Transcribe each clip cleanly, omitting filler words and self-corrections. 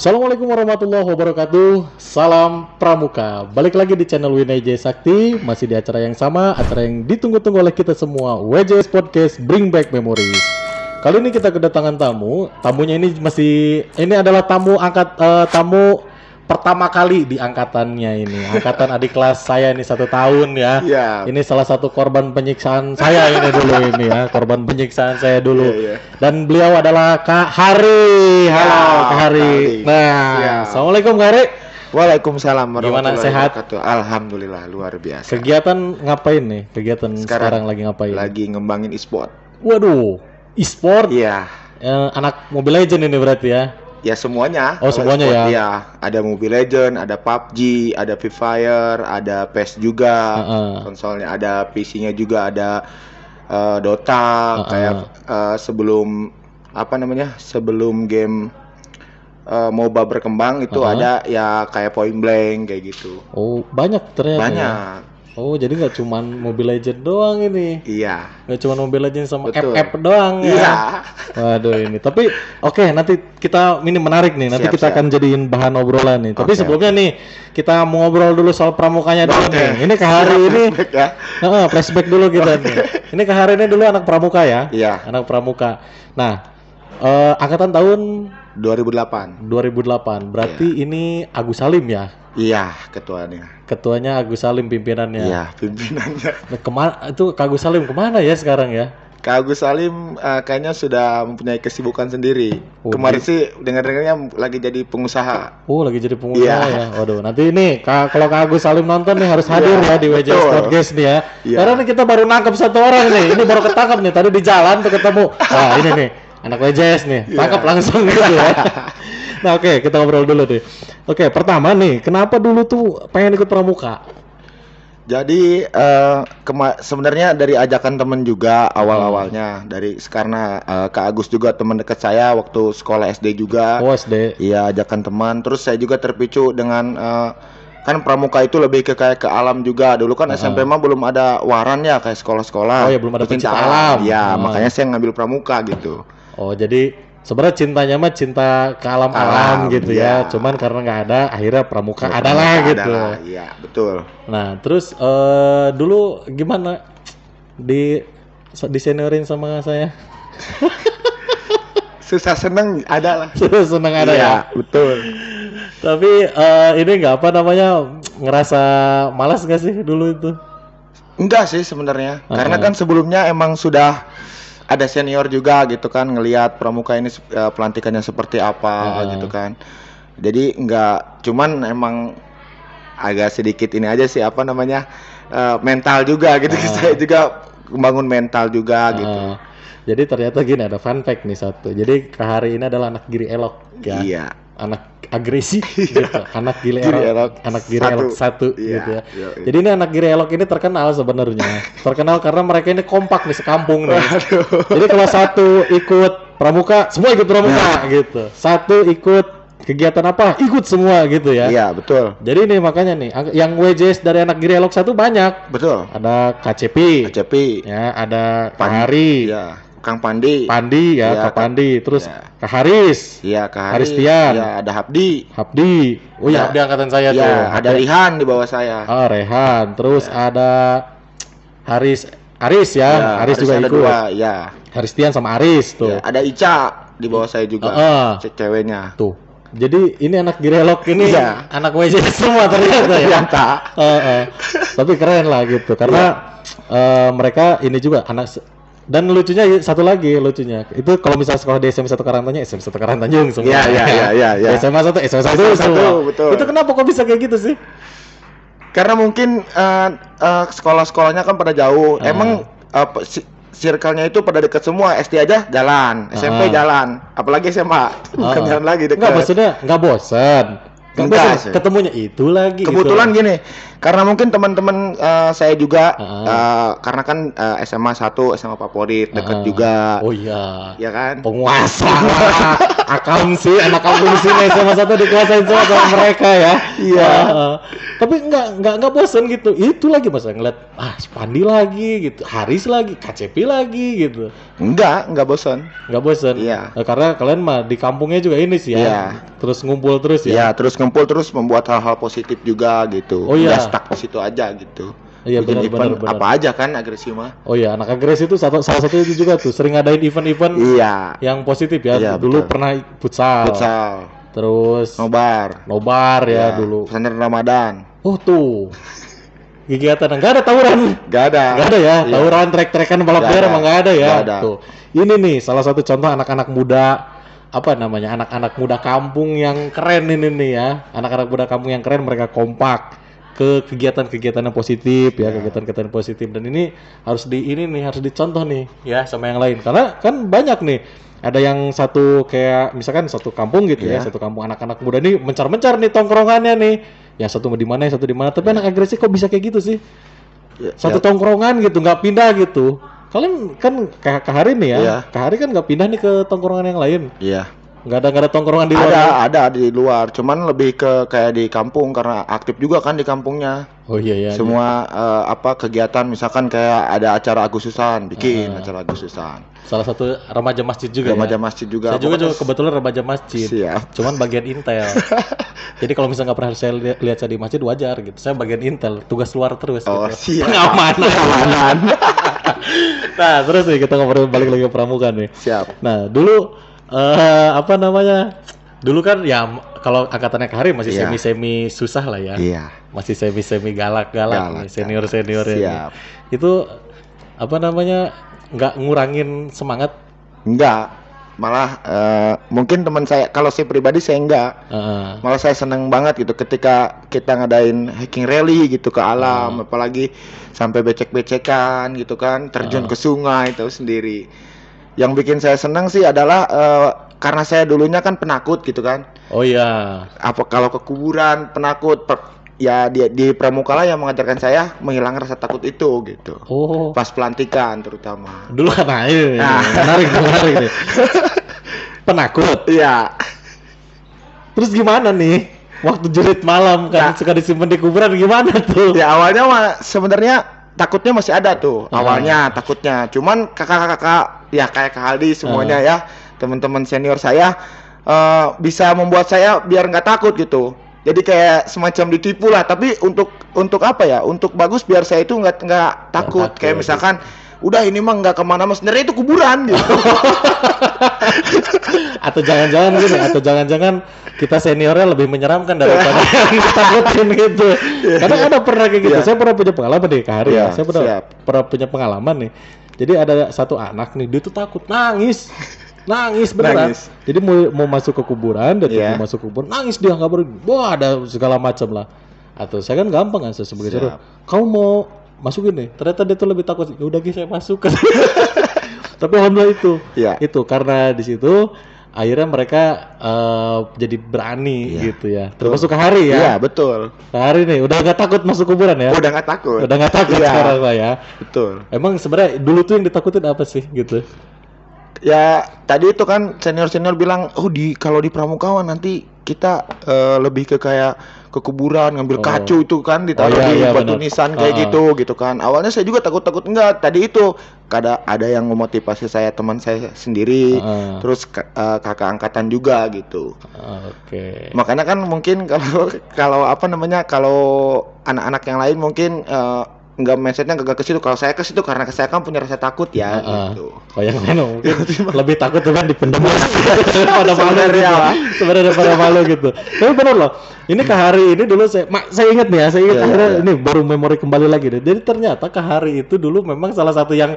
Assalamualaikum warahmatullahi wabarakatuh. Salam Pramuka. Balik lagi di channel WNJ Sakti. Masih di acara yang sama, acara yang ditunggu-tunggu oleh kita semua, WJS Podcast Bring Back Memories. Kali ini kita kedatangan tamu. Tamunya ini adalah tamu pertama kali di angkatannya ini. Angkatan adik kelas saya ini 1 tahun ya. Yeah. Ini salah satu korban penyiksaan saya ini dulu ini ya. Korban penyiksaan saya dulu. Dan beliau adalah Kak Hari. Halo Kak Hari. Nah, Assalamualaikum Kak Hari. Waalaikumsalam Gimana, sehat? Alhamdulillah, luar biasa. Kegiatan ngapain nih? Kegiatan sekarang lagi ngapain? Lagi ngembangin e-sport. Waduh, e-sport? Iya. Anak Mobile Legends ini berarti ya? Ya semuanya. Oh, semuanya ya? Iya, ada Mobile Legends, ada PUBG, ada Free Fire, ada PES juga. Konsolnya ada, PC-nya juga ada Dota. Sebelum sebelum game MOBA berkembang itu ada ya kayak Point Blank kayak gitu. Oh, banyak ternyata. Banyak. Ya? Oh, jadi nggak cuma Mobile Legends doang ini? Iya. Nggak cuma Mobile Legends sama Betul. app doang ya? Iya. Waduh ini. Tapi oke, nanti kita ini menarik nih. Nanti kita akan jadiin bahan obrolan nih. Tapi sebelumnya nih kita mau ngobrol dulu soal pramukanya dulu nih. Ini Kak Hari ini. Flashback dulu kita nih. Ini Kak Hari ini dulu anak pramuka ya? Iya. Anak pramuka. Nah, angkatan tahun 2008. Berarti ini Agus Salim ya? Iya, ketuanya. Ketuanya Agus Salim, pimpinannya. Iya, pimpinannya. Nah, itu Kak Agus Salim kemana ya sekarang ya? Kak Agus Salim kayaknya sudah mempunyai kesibukan sendiri. Kemarin sih dengar-dengarnya lagi jadi pengusaha. Oh, lagi jadi pengusaha ya. Waduh, nanti ini kalau Kak Agus Salim nonton nih harus hadir ya di WJS Podcast nih ya. Karena nih kita baru nangkep 1 orang nih. Ini baru ketangkep nih. Tadi di jalan tuh ketemu. Wah, ini nih anak WJS nih. Tangkap langsung gitu ya. Nah, oke, kita ngobrol dulu deh. Oke, pertama nih, kenapa dulu tuh pengen ikut pramuka? Jadi sebenarnya dari ajakan temen juga awal-awalnya karena Kak Agus juga teman dekat saya waktu sekolah SD juga. Oh, SD. Iya, ajakan teman. Terus saya juga terpicu dengan kan pramuka itu lebih kayak ke alam juga. Dulu kan SMP mah belum ada waran ya kayak sekolah-sekolah. Oh ya, belum ada pecinta alam. Ya, makanya saya ngambil pramuka gitu. Oh, jadi sebenarnya cintanya mah cinta ke alam-alam gitu ya. Cuman karena nggak ada, akhirnya pramuka adalah gitu. Iya, betul. Nah, terus dulu gimana diseniorin sama saya? Susah seneng ada lah. Susah seneng ada ya. Betul. Tapi ini nggak ngerasa malas nggak sih dulu itu? Enggak sih sebenarnya. Karena kan sebelumnya emang sudah ada senior juga gitu kan ngelihat pramuka ini pelantikannya seperti apa gitu kan. Jadi enggak, cuman emang agak sedikit ini aja sih mental juga gitu. Saya juga membangun mental juga gitu. Jadi ternyata gini, ada fun fact nih satu. Jadi Kak Hari ini adalah anak giri elok ya. Iya. Anak agresi gitu. Anak giri elok, anak giri elok 1 gitu ya. Jadi ini anak giri elok ini terkenal sebenarnya. Terkenal karena mereka ini kompak nih sekampung nih. Jadi kalau satu ikut pramuka, semua ikut pramuka gitu. Satu ikut kegiatan apa, ikut semua gitu ya. Iya, betul. Jadi ini makanya nih yang WJS dari anak giri elok 1 banyak. Betul. Ada KCP. Ya, ada Kak Hari. Ya. Kang Pandi ya, Kak Pandi, terus Kak Haris, iya, Kak Haristian, ya, ada Habdi, oh ya, Habdi angkatan saya tuh, ada Rihan di bawah saya, Rehan, terus ada Aris ya, Aris juga ikut, Haristian sama Aris tuh, ada Ica di bawah saya juga, ceweknya, tuh, jadi ini anak girelok ini, anak WJ semua ternyata ya, tapi keren lah gitu, karena mereka ini juga anak. Dan lucunya satu lagi itu kalau misalnya sekolah di SMA 1 Karangtanjung semua. Iya. SMA 1 semua. Betul. Itu kenapa kok bisa kayak gitu sih? Karena mungkin sekolah-sekolahnya kan pada jauh. Emang circle-nya itu pada dekat semua. SD aja jalan, SMP jalan, apalagi SMA. Bukan jalan lagi dekat. Enggak, maksudnya enggak bosan. Ketemunya itu lagi. Kebetulan gini, Karena mungkin teman-teman saya juga karena kan SMA 1 SMA favorit dekat juga. Oh iya. Ya kan? Penguasa. Akuntansi, anak akuntansi nih SMA 1 dikuasain semua sama mereka ya. Iya. Tapi enggak bosan gitu. Itu lagi Mas ngeliat Spandi lagi gitu, Haris lagi, KCP lagi gitu. Enggak bosan. Enggak bosan. Iya. Karena kalian mah di kampungnya juga ini sih ya. Iya. Terus ngumpul terus ya. Iya, terus ngumpul terus membuat hal-hal positif juga gitu. Oh iya. Nggak stuck di situ aja gitu. Iya Bikin benar. event apa aja kan agresi mah. Oh iya, anak agresi itu salah satu itu juga tuh sering ngadain event-event Iya. yang positif ya. Iya, Dulu betul. pernah futsal. Terus Nobar ya Iya. dulu. Pesantren Ramadan. Oh tuh. Kegiatan enggak ada tawuran. Gak ada. Enggak ada ya. Iya. Tawuran trek-trekan balap Nggak liar ada. emang enggak ada ya. Nggak ada. Tuh. Ini nih salah satu contoh anak-anak muda apa namanya? Anak-anak muda kampung yang keren ini nih ya. Anak-anak muda kampung yang keren mereka kompak ke kegiatan-kegiatan yang positif ya, kegiatan-kegiatan positif dan ini harus dicontoh nih ya sama yang lain. Karena kan banyak nih ada yang satu kayak misalkan satu kampung gitu ya, satu kampung anak-anak muda nih mencar-mencar nih tongkrongannya nih. Yang satu di mana, yang satu di mana. Tapi anak agresif kok bisa kayak gitu sih? Satu tongkrongan gitu, nggak pindah gitu. Kalian kan kayak Kahari nih ya. Iya. Kahari kan nggak pindah nih ke tongkrongan yang lain. Iya. Nggak ada tongkrongan di luar. Ya? Ada di luar. Cuman lebih ke kayak di kampung karena aktif juga kan di kampungnya. Oh iya. Semua kegiatan misalkan kayak ada acara Agustusan, bikin acara Agustusan. Salah satu remaja masjid juga Remaja ya. masjid juga. Saya juga kebetulan remaja masjid. Siap. Cuman bagian intel. Jadi kalau misalnya nggak pernah saya lihat saya di masjid wajar gitu. Saya bagian intel, tugas luar terus. Oh, gitu. siap. Pengamanan. Nah terus nih kita ngobrol balik lagi ke pramuka nih. Siap. Nah dulu dulu kan ya kalau angkatannya Kahari masih semi susah lah ya. Iya. Masih semi galak-galak nih, senior ya. Siap. Itu nggak ngurangin semangat. Enggak. Malah mungkin teman saya, kalau saya pribadi saya enggak. Malah saya seneng banget gitu ketika kita ngadain hiking rally gitu ke alam, apalagi sampai becek-becekan gitu kan, terjun ke sungai itu sendiri. Yang bikin saya senang sih adalah karena saya dulunya kan penakut gitu kan. Oh iya. Apa kalau ke kuburan penakut, ya di pramuka lah yang mengajarkan saya menghilangkan rasa takut itu gitu. Oh. Pas pelantikan terutama. Dulu kan menarik nih. Penakut. Iya. Terus gimana nih? Waktu jurit malam kan suka disimpan di kuburan gimana tuh? Ya awalnya sebenarnya takutnya masih ada tuh. Awalnya takutnya. Cuman kakak-kakak ya kayak Kak Aldi semuanya ya, teman-teman senior saya bisa membuat saya biar nggak takut gitu. Jadi kayak semacam ditipu lah, tapi untuk apa ya? Untuk bagus biar saya itu nggak takut. Kayak misalkan, udah ini mah nggak kemana-mana, sebenarnya itu kuburan gitu. Atau jangan-jangan kita seniornya lebih menyeramkan daripada yang ditakutin gitu. Karena ada pernah kayak gitu. Saya pernah punya pengalaman nih Kahari ya. Saya pernah punya pengalaman nih. Jadi ada satu anak nih, dia tuh takut nangis beneran. Jadi mau masuk ke kuburan, dia mau masuk ke kuburan, nangis dia nggak berani. Wah ada segala macam lah. Atau saya kan gampang kan, saya sebagai suruh, kamu mau masukin nih. Ternyata dia tuh lebih takut. Ya udah saya masuk. Tapi alhamdulillah itu karena di situ akhirnya mereka jadi berani gitu ya. Termasuk Kahari ya. Iya betul. Kahari nih udah nggak takut masuk kuburan ya. Udah nggak takut sekarang lah ya. Betul. Emang sebenarnya dulu tuh yang ditakutin apa sih gitu? Ya tadi itu kan senior bilang, kalau di pramukawan nanti kita lebih ke kayak ke kuburan ngambil kacu itu kan ditaruh di batu nisan kayak gitu kan. Awalnya saya juga takut enggak. Tadi itu ada yang memotivasi saya, teman saya sendiri, terus kakak angkatan juga gitu. Oke. Makanya kan mungkin kalau anak-anak yang lain mungkin nggak mindsetnya nggak ke situ. Kalau saya ke situ karena saya kan punya rasa takut ya gitu. Oh yang mana mungkin lebih takut tuh kan dipendam daripada malu gitu. Sebenarnya daripada malu gitu. Tapi benar loh. Ini Kahari ini dulu saya ingat nih ya, akhirnya ini baru memori kembali lagi deh. Jadi ternyata Kahari itu dulu memang salah satu yang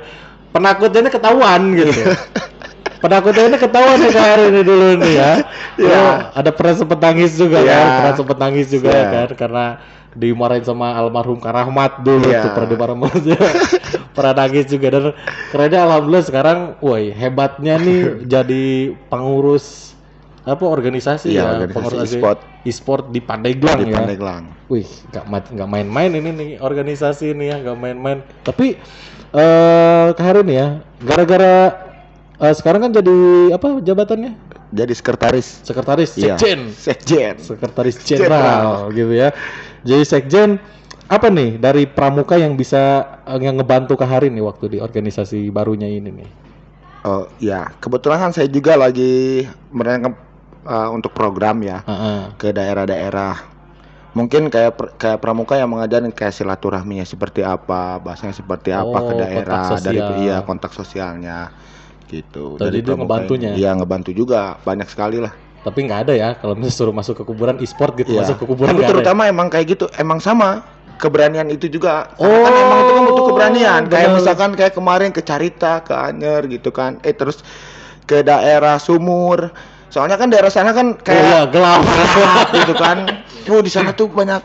penakutnya ketahuan gitu. Penakutnya ini ketahuan nih Kahari ini dulu nih ya. Ada pernah sempet nangis juga kan, karena dimarahin sama almarhum Kak Rahmat dulu tuh pernah dimarahin pernah nangis juga. Dan kerennya alhamdulillah sekarang hebatnya nih jadi pengurus apa organisasi Iya, ya, organisasi e-sport di Pandeglang di ya. Pandeglang. Wih, nggak main-main ini nih organisasi ini ya, nggak main-main. Tapi Kak Hari nih ya, gara-gara sekarang kan jadi apa jabatannya? Jadi sekretaris. Sekretaris, Iya. sekjen, Sekjen. sekretaris jenderal gitu ya. Jadi sekjen apa nih dari Pramuka yang bisa yang ngebantu Kak Hari nih waktu di organisasi barunya ini nih? Oh ya, kebetulan kan saya juga lagi merancang untuk program ya ke daerah-daerah. Mungkin kayak Pramuka yang mengajarin kayak silaturahminya seperti apa, bahasanya seperti apa ke daerah, kontak dari sosial. kontak sosialnya gitu. Jadi itu Pramuka ngebantunya? ini. Iya, ngebantu juga, banyak sekali lah. Tapi nggak ada ya kalau misalnya suruh masuk ke kuburan e-sport gitu, Iya. masuk ke kuburan Tapi nggak ada. terutama emang kayak gitu, emang sama keberanian itu juga. Karena kan emang itu kan butuh keberanian. Kayak bener. misalkan kayak kemarin ke Carita, ke Anyer gitu kan. Terus ke daerah Sumur. Soalnya kan daerah sana kan Oh iya, kayak gelap. gitu kan. Di sana tuh banyak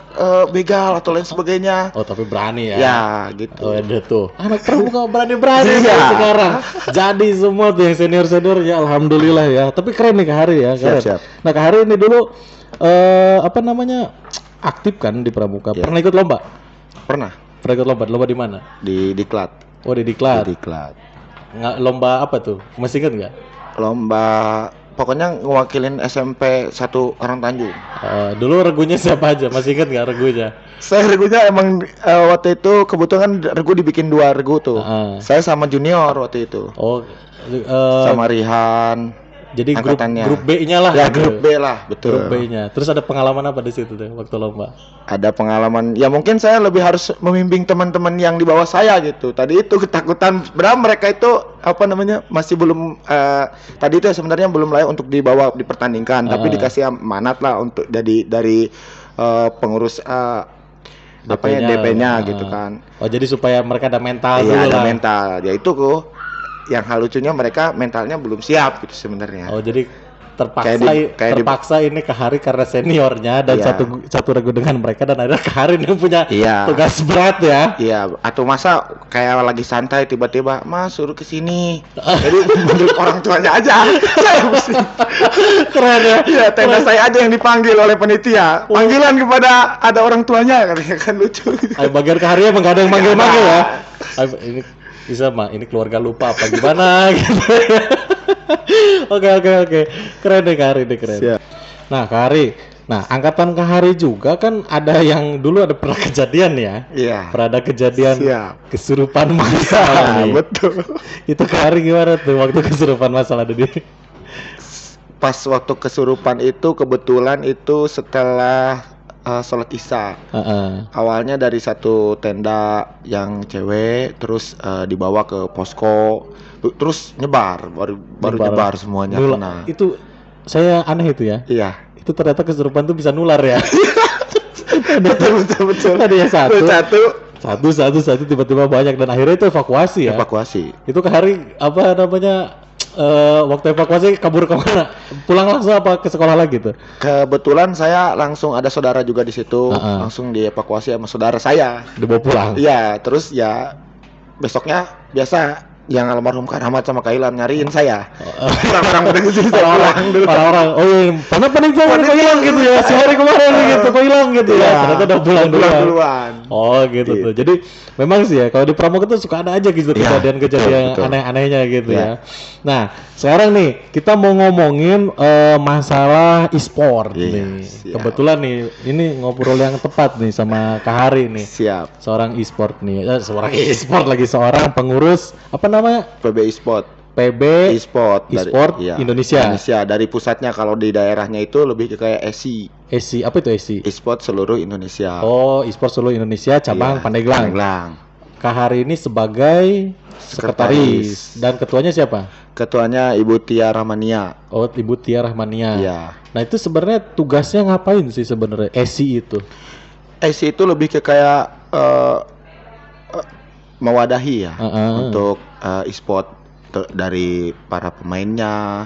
begal atau lain sebagainya. Oh tapi berani ya. Ya, gitu. Oh ada tuh. Anak Pramuka berani-berani Iya. sekarang. Jadi semua tuh yang senior-senior ya alhamdulillah ya. Tapi keren nih Kak Hari ya. Keren. Siap. Nah Kak Hari ini dulu apa namanya aktif kan di Pramuka. Iya. Pernah ikut lomba? Pernah Pernah ikut lomba. Lomba di mana? di Diklat. Oh di Diklat. Di Diklat. Nggak, lomba apa tuh? Masih ingat nggak? Lomba pokoknya ngewakilin SMP satu orang Tanjung. Dulu regunya siapa aja? Masih ingat nggak regunya? Saya regunya emang waktu itu kebetulan regu dibikin 2 regu tuh. Saya sama junior waktu itu. Oh, Sama Rihan. jadi angkatannya. grup B-nya lah. Ya, gitu. grup B lah, betul. Grup B-nya. Terus ada pengalaman apa di situ tuh waktu lomba? Ada pengalaman. Ya mungkin saya lebih harus membimbing teman-teman yang di bawah saya gitu. Tadi itu ketakutan. Berapa mereka itu apa namanya masih belum. Tadi itu sebenarnya belum layak untuk dibawa dipertandingkan. Tapi dikasih amanat lah untuk jadi dari pengurus. DP-nya gitu kan. Oh jadi supaya mereka ada mental dulu Iya, ada lah. mental. Ya itu kok. Yang hal lucunya mereka mentalnya belum siap gitu sebenarnya. Oh jadi terpaksa Kayak ini Kak Hari karena seniornya dan Iya. satu regu dengan mereka dan akhirnya Kak Hari yang punya Iya. tugas berat ya. Iya, atau masa kayak lagi santai tiba-tiba, Mas suruh ke sini. Jadi menurut orang tuanya aja. Saya mesti. Keren ya. Iya, tenda saya aja yang dipanggil oleh panitia. Panggilan kepada ada orang tuanya katanya kan lucu. Ayo bagian Kak Hari emang gak ada yang manggil-manggil ya. Ayo, ini bisa mah ini keluarga lupa apa gimana gitu. Oke. Keren deh Kak Hari deh keren. Siap. Nah Kak Hari, nah angkatan Kak Hari juga kan ada yang dulu ada pernah kejadian ya. Iya. Pernah ada kejadian Siap. kesurupan masalah nih. Betul. Itu Kak Hari gimana tuh waktu kesurupan masalah tadi? Pas waktu kesurupan itu kebetulan itu setelah sholat isya. Awalnya dari satu tenda yang cewek, terus dibawa ke posko, terus nyebar, baru nyebar semuanya kena. Itu saya aneh itu ya. Iya. Itu ternyata kesurupan tuh bisa nular ya. betul. Ada yang Satu. satu tiba-tiba banyak dan akhirnya itu evakuasi ya. Evakuasi. Itu Kak Hari apa namanya waktu evakuasi kabur kemana? Pulang langsung apa ke sekolah lagi tuh? Kebetulan saya langsung ada saudara juga di situ, langsung dievakuasi sama saudara saya. Dibawa pulang. Iya, terus ya besoknya biasa yang almarhum Kak Rahmat sama Kak Ilham nyariin saya. Orang-orang udah kesini saya pulang dulu. Orang-orang, oh iya, panik kok hilang gitu ya, sehari kemarin gitu, kok hilang gitu ya, ternyata udah pulang duluan. Oh gitu tuh, jadi memang sih ya, kalau di Pramuka tuh suka ada aja gitu kejadian-kejadian betul. aneh-anehnya gitu ya. Nah, sekarang nih, kita mau ngomongin masalah e-sport nih. Siap. Kebetulan nih, ini ngobrol yang tepat nih sama Kak Hari nih. Siap. Seorang e-sport nih, seorang e-sport lagi, seorang pengurus, apa namanya? PB e-sport. PB E-sport Indonesia. Dari pusatnya, kalau di daerahnya itu lebih ke kayak ESI. ESI, apa itu ESI? E-sport seluruh Indonesia. Oh, e-sport seluruh Indonesia cabang Iya, Pandeglang. Kak Hari ini sebagai sekretaris dan ketuanya siapa? Ketuanya Ibu Tia Rahmania. Oh, Ibu Tia Rahmania. Iya. Nah, itu sebenarnya tugasnya ngapain sih sebenarnya ESI itu? ESI itu lebih ke kayak mewadahi ya untuk e-sport dari para pemainnya,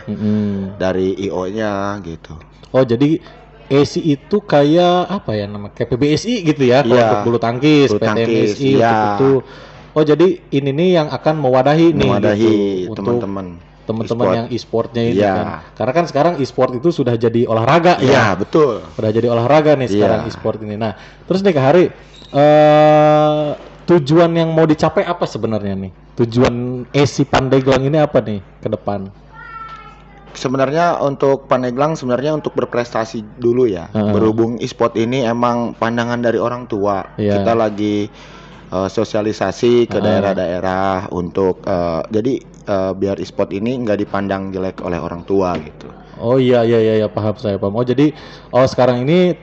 dari IO-nya gitu. Oh, jadi ESI itu kayak apa ya nama? Kayak PBSI gitu ya, kalau untuk bulu tangkis, PTMSI iya. itu. Oh, jadi ini nih yang akan mewadahi nih Mewadahi gitu, teman-teman. teman-teman E-sport. yang e-sportnya ini Iya. kan. Karena kan sekarang e-sport itu sudah jadi olahraga Iya, ya. betul. Udah jadi olahraga nih sekarang Iya. e-sport ini. Nah, terus nih Kak Hari, tujuan yang mau dicapai apa sebenarnya nih? Tujuan ESI Pandeglang ini apa nih ke depan? Sebenarnya untuk Pandeglang sebenarnya untuk berprestasi dulu ya. Berhubung e-sport ini emang pandangan dari orang tua. Iya. Kita lagi sosialisasi ke daerah-daerah untuk jadi biar e-sport ini nggak dipandang jelek oleh orang tua gitu. Oh iya paham saya paham. Oh jadi sekarang ini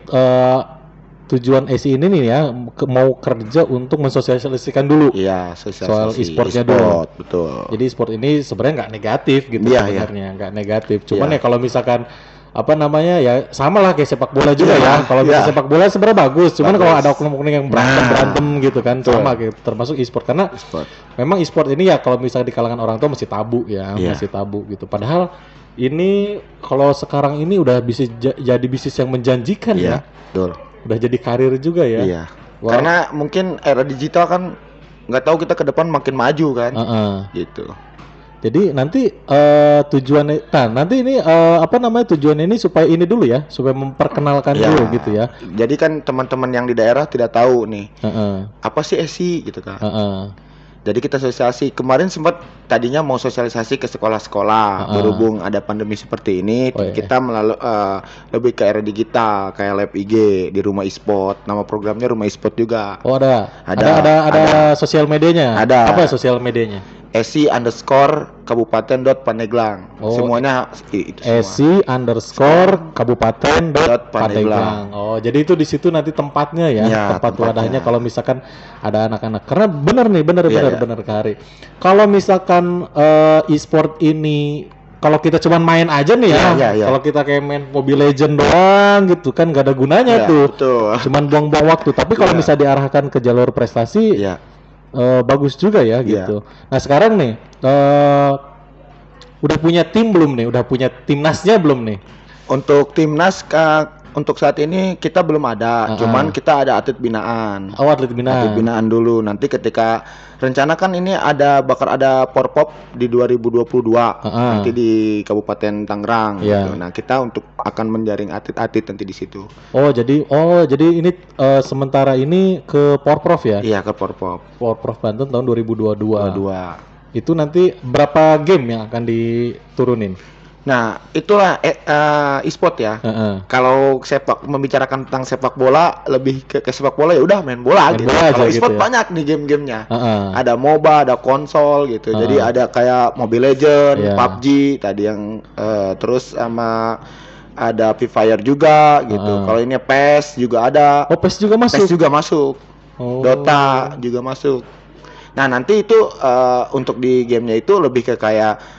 tujuan ESI ini nih ya mau kerja untuk mensosialisasikan dulu Iya, soal sosialisasi e-sportnya dulu. betul. Jadi e-sport ini sebenarnya nggak negatif gitu Iya, sebenarnya, nggak negatif. Cuman Iya. ya kalau misalkan apa namanya ya sama lah kayak sepak bola juga Iya, ya. Kalau iya. sepak bola sebenarnya bagus. Cuman Bagus. kalau ada oknum-oknum yang berantem gitu kan Betul. sama gitu. Termasuk e-sport karena E-sport. memang e-sport ini ya kalau misalnya di kalangan orang tua masih tabu ya, Iya. masih tabu gitu. Padahal ini kalau sekarang ini udah bisa jadi bisnis yang menjanjikan Iya, ya. betul. Udah jadi karir juga ya. Iya. Wah. Karena mungkin era digital kan nggak tahu kita ke depan makin maju kan. Gitu. Jadi nanti tujuannya, nanti ini apa namanya tujuannya ini supaya ini dulu ya, supaya memperkenalkan Ya, dulu gitu ya. Jadi kan teman-teman yang di daerah tidak tahu nih Heeh, apa sih ESI gitu kan. heeh. Jadi kita sosialisasi. Kemarin sempat tadinya mau sosialisasi ke sekolah-sekolah. Berhubung ada pandemi seperti ini, Oh, iya. kita lebih ke era digital kayak lab IG di Rumah E-sport. Nama programnya Rumah E-sport juga. Oh ada Ada. sosial medianya. Ada. Apa sosial medianya? esi_kabupaten.pandeglang. Oh, Semuanya itu semua. esi_kabupaten.pandeglang. Oh, jadi itu di situ nanti tempatnya ya, Ya, tempat tempatnya. wadahnya kalau misalkan ada anak-anak. Karena bener nih, bener Iya. Kak Hari. Kalau misalkan e-sport ini kalau kita cuma main aja nih ya, Iya. kalau kita kayak main Mobile Legend doang gitu kan gak ada gunanya Iya, tuh. betul. Cuman buang-buang waktu. Tapi kalau Iya. misalnya diarahkan ke jalur prestasi, Iya. bagus juga ya Iya. gitu. Nah sekarang nih udah punya tim belum nih? Udah punya timnasnya belum nih? Untuk timnas untuk saat ini kita belum ada, cuman kita ada atlet binaan. Oh atlet binaan. Atlet binaan dulu. Nanti ketika rencana kan ini bakal ada Porpop di 2022 nanti di Kabupaten Tangerang. Iya. Gitu. Nah kita akan menjaring atlet-atlet nanti di situ. Oh jadi ini sementara ini ke Porprov ya? Iya ke Porpop. Porprov Banten tahun 2022. 22. Itu nanti berapa game yang akan diturunin? Nah itulah e-sport ya. Kalau membicarakan tentang sepak bola lebih ke sepak bola ya udah main bola gitu. bola aja Kalau gitu e-sport ya. banyak nih game-gamenya. Ada MOBA, ada konsol gitu. Jadi ada kayak Mobile Legend, Iya. PUBG tadi yang terus sama ada Free Fire juga gitu. Kalau ini PES juga ada. Oh PES juga masuk? PES juga masuk. Oh. Dota juga masuk. Nah nanti itu untuk di gamenya itu lebih ke kayak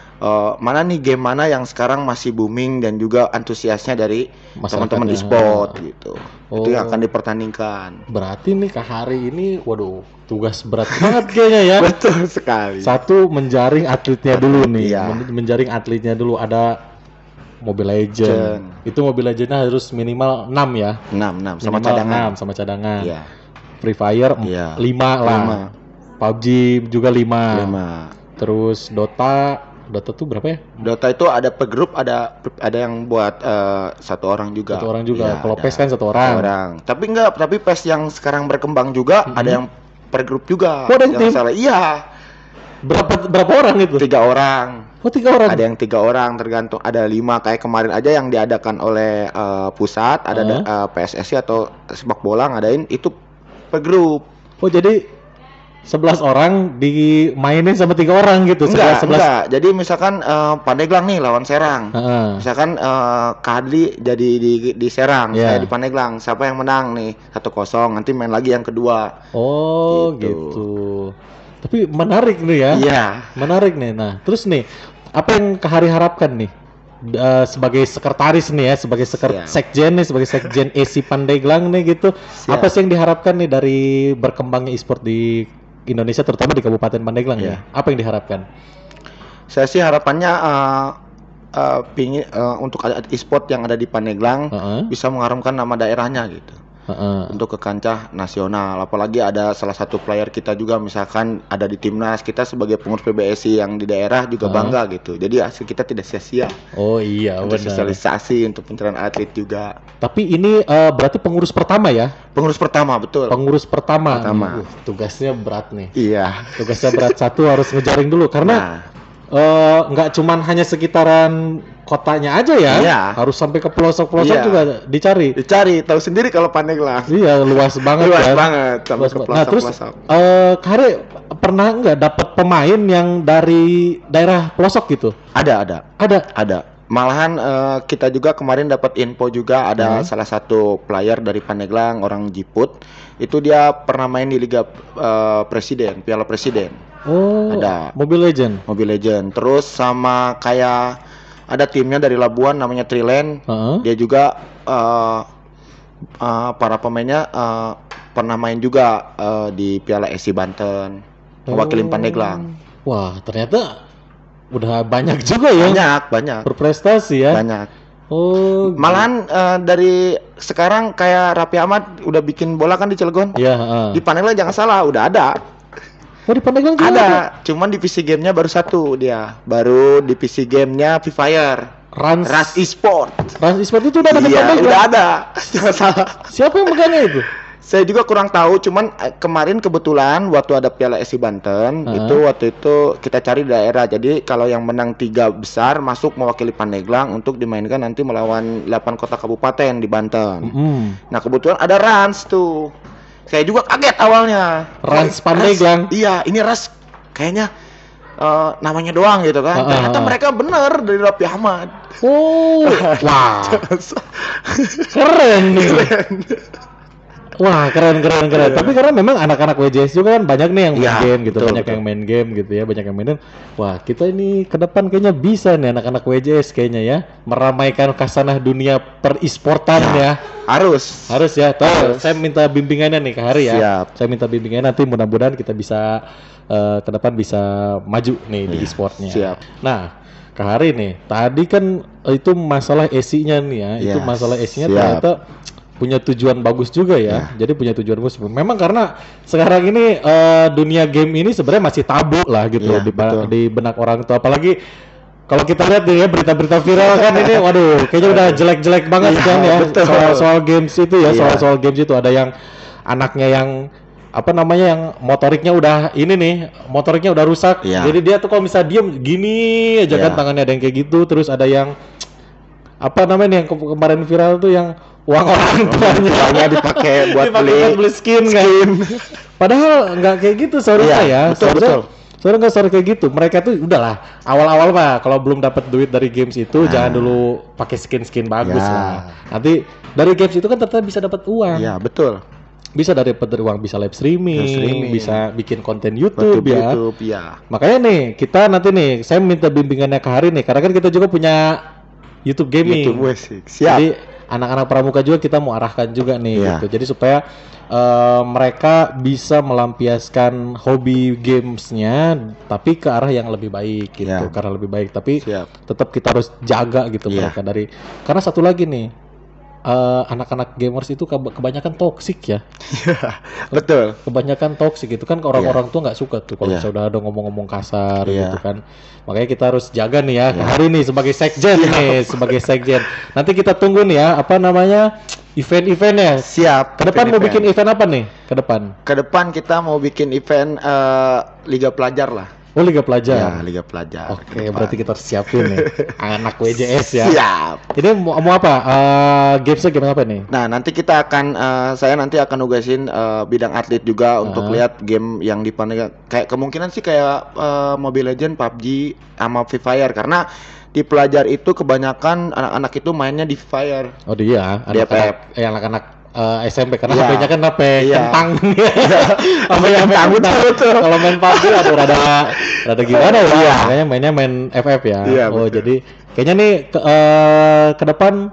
mana nih game mana yang sekarang masih booming dan juga antusiasnya dari teman-teman Masyarakatnya. e-sport gitu. Oh. Itu yang akan dipertandingkan. Berarti nih Kak Hari ini, waduh, tugas berat banget kayaknya ya. Betul sekali. Satu menjaring atletnya dulu nih, Iya. menjaring atletnya dulu. Ada Mobile Legend. Itu Mobile Legendnya harus minimal 6 ya. 6 sama Minimal cadangan. 6 sama cadangan. Iya. Free Fire Iya. 5 lah. 5. PUBG juga 5. 5. Terus Dota tuh berapa ya? Dota itu ada per grup, ada yang buat satu orang juga. Satu orang juga. Iya, Kalau ada. PES kan satu orang. Tapi PES yang sekarang berkembang juga ada yang per grup juga. Oh, ada yang Jangan tim? salah. Iya. Berapa orang itu? 3 orang. Oh 3 orang. Ada yang 3 orang tergantung. Ada 5 kayak kemarin aja yang diadakan oleh pusat. Ada PSSI atau sepak bola ngadain itu per grup. Oh jadi 11 orang dimainin sama 3 orang gitu. Enggak. 11. Jadi misalkan Pandeglang nih lawan Serang. Heeh. Misalkan Kadli jadi di Serang, Iya. saya di Pandeglang. Siapa yang menang nih? 1-0. Nanti main lagi yang kedua. Oh Gitu. gitu. Tapi menarik nih ya. Iya. Menarik nih. Nah, terus nih, apa yang Kak Hari harapkan nih sebagai sekretaris nih ya, sebagai Siap. sekjen nih, sebagai sekjen ESI Pandeglang nih gitu. Siap. Apa sih yang diharapkan nih dari berkembangnya e-sport di Indonesia, terutama di Kabupaten Pandeglang ya? Iya. Apa yang diharapkan? Saya sih harapannya pingin untuk e-sport yang ada di Pandeglang Heeh. bisa mengharumkan nama daerahnya gitu. untuk ke kancah nasional. Apalagi ada salah satu player kita juga misalkan ada di timnas, kita sebagai pengurus PBSI yang di daerah juga bangga gitu. Jadi hasil kita tidak sia-sia. Oh iya, untuk benar. sosialisasi untuk pencarian atlet juga. Tapi ini berarti pengurus pertama ya? Pengurus pertama, betul. Pengurus pertama. Tugasnya berat nih. Iya. Tugasnya berat. Satu harus ngejaring dulu karena nggak cuman hanya sekitaran kotanya aja ya, harus sampai ke pelosok-pelosok juga dicari. Tahu sendiri kalau Pandeglang. Iya, luas banget luas kan. banget sampai ke pelosok. Nah, terus Kare pernah nggak dapat pemain yang dari daerah pelosok gitu? Ada. Malahan kita juga kemarin dapat info juga ada salah satu player dari Pandeglang, orang Jiput. Itu dia pernah main di Liga Presiden, Piala Presiden. Oh, ada Mobile Legend. Terus sama kayak ada timnya dari Labuan namanya Triland. Dia juga para pemainnya pernah main juga di Piala SC Banten, mewakili Pandeglang. Wah, ternyata udah banyak juga ya. Banyak. Berprestasi ya. Banyak. Oh. Malahan dari sekarang kayak Raffi Ahmad udah bikin bola kan di Cilegon. Iya. Di Pandeglang jangan salah, udah ada. Oh, di Pandeglang juga ada. Cuman di PC game-nya baru satu dia. Baru di PC game-nya Free Fire. Rans Esport. Rans Esport itu udah ada di Pandeglang. Udah ada. Jangan salah. Siapa yang megangnya itu? Saya juga kurang tahu, cuman kemarin kebetulan waktu ada Piala SC Banten, waktu itu kita cari daerah. Jadi kalau yang menang 3 besar masuk mewakili Pandeglang untuk dimainkan nanti melawan 8 kota kabupaten di Banten. Nah, kebetulan ada Rans tuh. Saya juga kaget awalnya. Rans Pandeglang. Iya, ini Rans kayaknya namanya doang gitu kan. Ternyata mereka bener dari Raffi Ahmad. Oh, wah. Keren nih. Wah, keren. Tapi karena memang anak-anak WJS juga kan banyak nih yang main game gitu, yang main game gitu ya, banyak yang mainin. Wah, kita ini ke depan kayaknya bisa nih anak-anak WJS kayaknya ya, meramaikan kasanah dunia per e-sportan ya. Harus ya. Tuh, saya minta bimbingannya nih ke Hari ya. Siap. Saya minta bimbingannya nanti mudah-mudahan kita bisa ke depan bisa maju nih di e-sportnya. Siap. Nah, ke Hari nih, tadi kan itu masalah ESI-nya nih ya. Itu masalah ESI-nya ternyata punya tujuan bagus juga ya. Jadi punya tujuan bagus. Memang karena sekarang ini dunia game ini sebenarnya masih tabu lah gitu di benak orang tua. Apalagi kalau kita lihat ya berita-berita viral kan ini, waduh, kayaknya udah jelek-jelek banget kan ya. Soal games itu ya, soal games itu ada yang anaknya yang yang motoriknya udah motoriknya udah rusak. Jadi dia tuh kalau misalnya diem gini aja kan tangannya, ada yang kayak gitu. Terus ada yang yang kemarin viral tuh yang uang orang tuanya dipakai buat beli skin kan. Padahal nggak kayak gitu seharusnya ya. Betul. Soalnya nggak seharusnya kayak gitu. Mereka tuh udahlah awal-awal Pak, kalau belum dapat duit dari games itu jangan dulu pakai skin bagus lah. Nanti dari games itu kan tetap bisa dapat uang. Iya, betul. Bisa dapat uang, bisa live streaming, bisa bikin konten YouTube ya. Makanya nih kita nanti nih saya minta bimbingannya ke Hari nih, karena kan kita juga punya YouTube gaming. Siap. Jadi anak-anak pramuka juga kita mau arahkan juga nih gitu. Jadi supaya mereka bisa melampiaskan hobi gamesnya tapi ke arah yang lebih baik gitu. Karena lebih baik, tapi tetap kita harus jaga gitu mereka karena satu lagi nih, anak-anak gamers itu kebanyakan toksik ya. Betul. Kebanyakan toksik itu kan, orang-orang tua nggak suka tuh kalau udah ada ngomong-ngomong kasar gitu kan. Makanya kita harus jaga nih ya. Hari ini sebagai sekjen Nanti kita tunggu nih ya event-eventnya. Siap. Ke depan mau bikin event apa nih? Ke depan kita mau bikin event Liga Pelajar lah. Oh, Liga Pelajar. Ya, Liga Pelajar. Oke, berarti kita harus siapin nih anak WJS ya. Siap. Ini mau apa? Gamesnya game apa nih? Nah, nanti kita akan saya nanti akan nugasin bidang atlet juga untuk lihat game yang dipanggil. Kayak kemungkinan sih kayak Mobile Legend, PUBG, sama Free Fire, karena di pelajar itu kebanyakan anak-anak itu mainnya di Free Fire. Oh dia, anak-anak SMP karena HP-nya kan HP kentang. HP yang betul. Kalau main PUBG rada gimana ya? Kayaknya mainnya main FF ya. Jadi kayaknya nih ke depan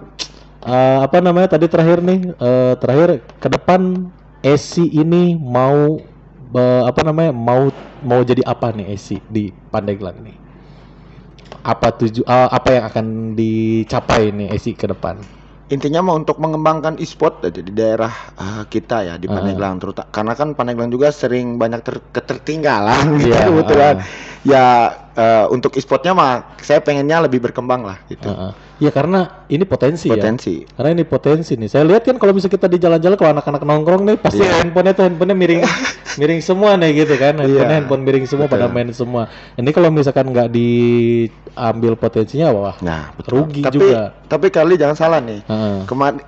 tadi terakhir ke depan ESI ini mau mau jadi apa nih ESI di Pandeglang nih? Apa yang akan dicapai nih ESI ke depan? intinya mau untuk mengembangkan e-sport di daerah kita ya di Pandeglang terutama karena kan Pandeglang juga sering banyak ketertinggalan gitu kebetulan. Ya untuk e-sportnya mah saya pengennya lebih berkembang lah gitu. Ya karena ini potensi ya. Karena ini potensi nih. Saya lihat kan kalau misalnya kita di jalan-jalan kalau anak-anak nongkrong nih pasti handphonenya miring semua nih gitu kan. Handphone miring semua. Betul. Pada main semua. Ini kalau misalkan nggak diambil potensinya wah rugi juga. Tapi kali jangan salah nih. Kemarin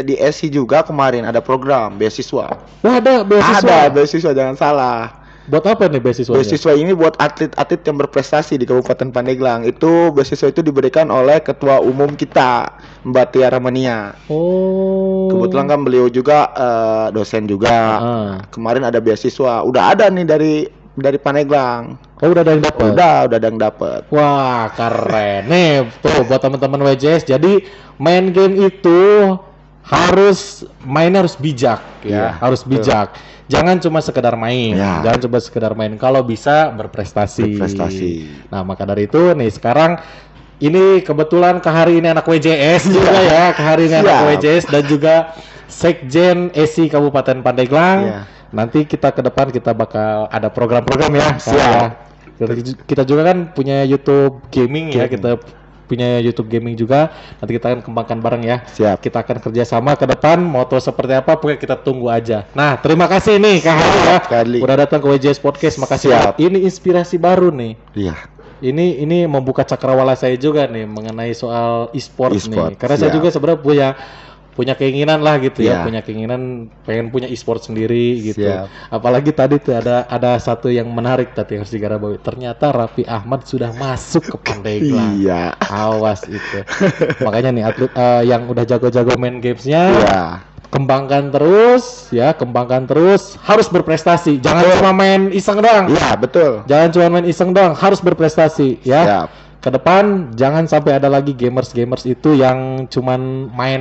di SI juga kemarin ada program beasiswa. Wah ada beasiswa. Ada beasiswa, jangan salah. Buat apa nih beasiswa? Beasiswa ini buat atlet-atlet yang berprestasi di Kabupaten Pandeglang. Itu beasiswa itu diberikan oleh Ketua Umum kita, Mbak Tia Ramania. Oh. Kebetulan kan beliau juga dosen juga. Kemarin ada beasiswa. Udah ada nih dari Pandeglang. Oh udah ada yang dapat? Udah ada yang dapat. Wah keren. Nih tuh buat teman-teman WJS. Jadi main game itu mainnya harus bijak ya. Harus bijak. Jangan cuma sekedar main, kalau bisa berprestasi. Nah maka dari itu nih sekarang ini kebetulan ke hari ini anak WJS juga ya, anak WJS dan juga Sekjen ESI Kabupaten Pandeglang. Nanti kita ke depan kita bakal ada program-program ya. Kita juga kan punya YouTube gaming ya, kita punya YouTube gaming juga. Nanti kita akan kembangkan bareng ya. Kita akan kerjasama ke depan. Mau tahu seperti apa, pokoknya kita tunggu aja. Nah, terima kasih nih Kak Hari ya. Udah datang ke WJS Podcast. Makasih. Ini inspirasi baru nih. Iya. Ini membuka cakrawala saya juga nih mengenai soal e-sport nih. Karena saya juga sebenarnya punya keinginan lah gitu ya, punya keinginan pengen punya e-sport sendiri gitu. Apalagi tadi tuh ada satu yang menarik tadi yang harus digarisbawahi. Ternyata Raffi Ahmad sudah masuk ke Pandeglang. Awas itu. Makanya nih atlet yang udah jago-jago main gamesnya, kembangkan terus, harus berprestasi. Jangan cuma main iseng doang. Iya betul. Jangan cuma main iseng doang, harus berprestasi ya. Ke depan jangan sampai ada lagi gamers itu yang cuman main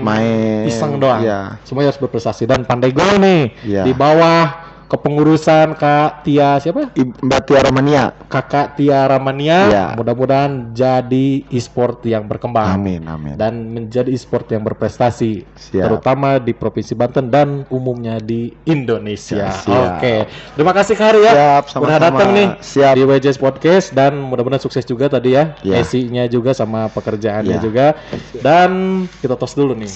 iseng doang. Semuanya harus berprestasi dan Pandeglang nih di bawah kepengurusan Kak Tia siapa? Mbak Tia Ramania. Kakak Tia Ramania. Mudah-mudahan jadi e-sport yang berkembang. Amin. Dan menjadi e-sport yang berprestasi, terutama di Provinsi Banten dan umumnya di Indonesia. Oke. Terima kasih Kak Hari ya. Udah datang nih di WJS Podcast dan mudah-mudahan sukses juga tadi ya. ESI-nya juga sama pekerjaannya juga. Dan kita tos dulu nih.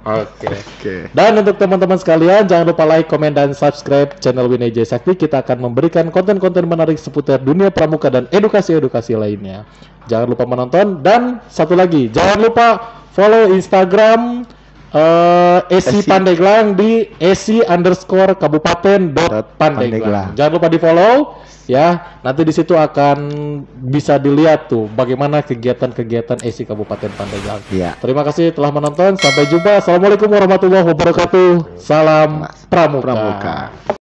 Oke. Dan untuk teman-teman sekalian jangan lupa like, komen dan subscribe channel WinAJ Sakti. Kita akan memberikan konten-konten menarik seputar dunia pramuka dan edukasi-edukasi lainnya. Jangan lupa menonton dan satu lagi jangan lupa follow Instagram ESI Pandeglang di esi_kabupaten.pandeglang. Jangan lupa di follow ya. Nanti di situ akan bisa dilihat tuh bagaimana kegiatan-kegiatan ESI Kabupaten Pandeglang. Terima kasih telah menonton. Sampai jumpa. Assalamualaikum warahmatullahi wabarakatuh. Salam pramuka.